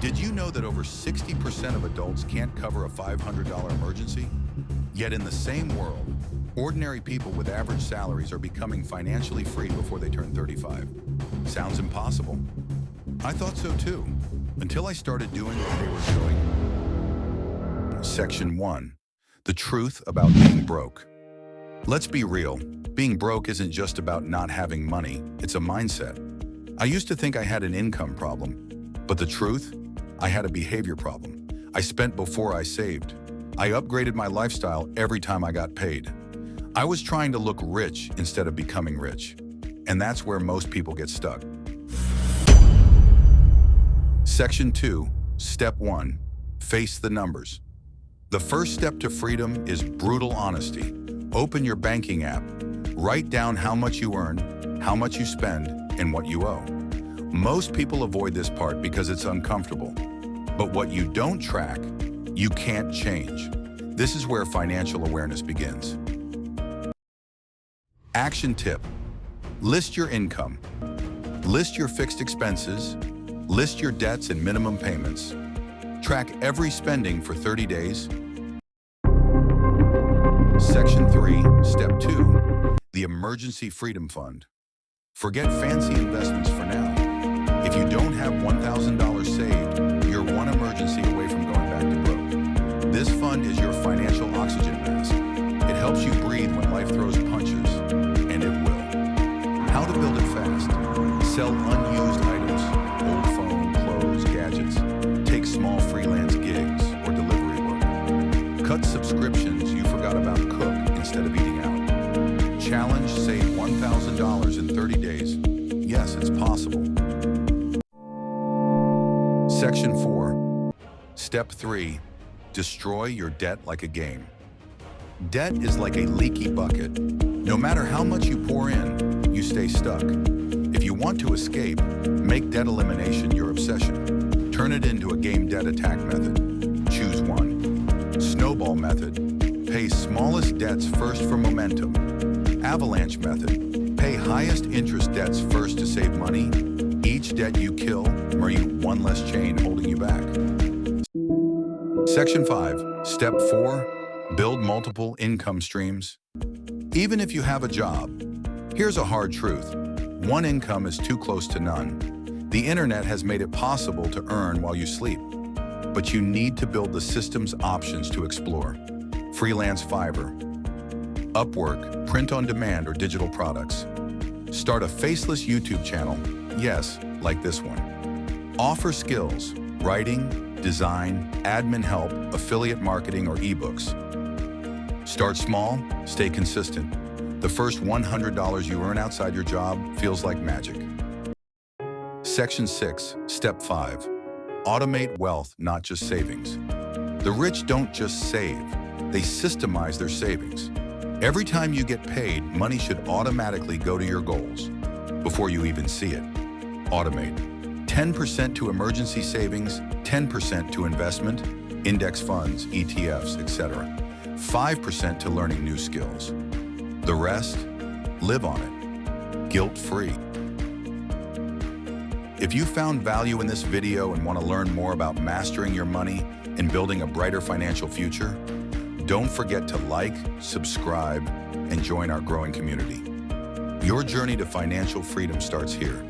Did you know that over 60% of adults can't cover a $500 emergency? Yet in the same world, ordinary people with average salaries are becoming financially free before they turn 35. Sounds impossible. I thought so too, until I started doing what they were doing. Section 1. The truth about being broke. Let's be real. Being broke isn't just about not having money, it's a mindset. I used to think I had an income problem, but the truth? I had a behavior problem. I spent before I saved. I upgraded my lifestyle every time I got paid. I was trying to look rich instead of becoming rich. And that's where most people get stuck. Section 2, Step 1, Face the numbers. The first step to freedom is brutal honesty. Open your banking app. Write down how much you earn, how much you spend, and what you owe. Most people avoid this part because it's uncomfortable. But what you don't track, you can't change. This is where financial awareness begins. Action tip. List your income. List your fixed expenses. List your debts and minimum payments. Track every spending for 30 days. Section 3, Step 2, the Emergency Freedom Fund. Forget fancy investments for now. If you don't have $1,000 saved, you're one emergency away from going back to broke. This fund is your financial oxygen mask. It helps you breathe when life throws punches, and it will. How to build it fast. Sell unused items, old phone, clothes, gadgets. Take small freelance gigs or delivery work. Cut subscriptions you forgot about. Cook instead of eating out. Challenge, save $1,000 in 30 days. Yes, it's possible. Section 4. Step 3. Destroy your debt like a game. Debt is like a leaky bucket. No matter how much you pour in, you stay stuck. If you want to escape, make debt elimination your obsession. Turn it into a game debt attack method. Choose one. Snowball method. Pay smallest debts first for momentum. Avalanche method. Pay highest interest debts first to save money. Each debt you kill, bring one less chain holding you back. Section 5. Step 4. Build multiple income streams. Even if you have a job, here's a hard truth. One income is too close to none. The internet has made it possible to earn while you sleep. But you need to build the system's options to explore. Freelance Fiverr, Upwork, print on demand or digital products. Start a faceless YouTube channel, yes, like this one. Offer skills, writing, design, admin help, affiliate marketing, or ebooks. Start small, stay consistent. The first $100 you earn outside your job feels like magic. Section 6, Step 5. Automate wealth, not just savings. The rich don't just save, they systemize their savings. Every time you get paid, money should automatically go to your goals before you even see it. Automate. 10% to emergency savings, 10% to investment, index funds, ETFs, etc. 5% to learning new skills. The rest, live on it, guilt-free. If you found value in this video and want to learn more about mastering your money and building a brighter financial future, don't forget to like, subscribe, and join our growing community. Your journey to financial freedom starts here.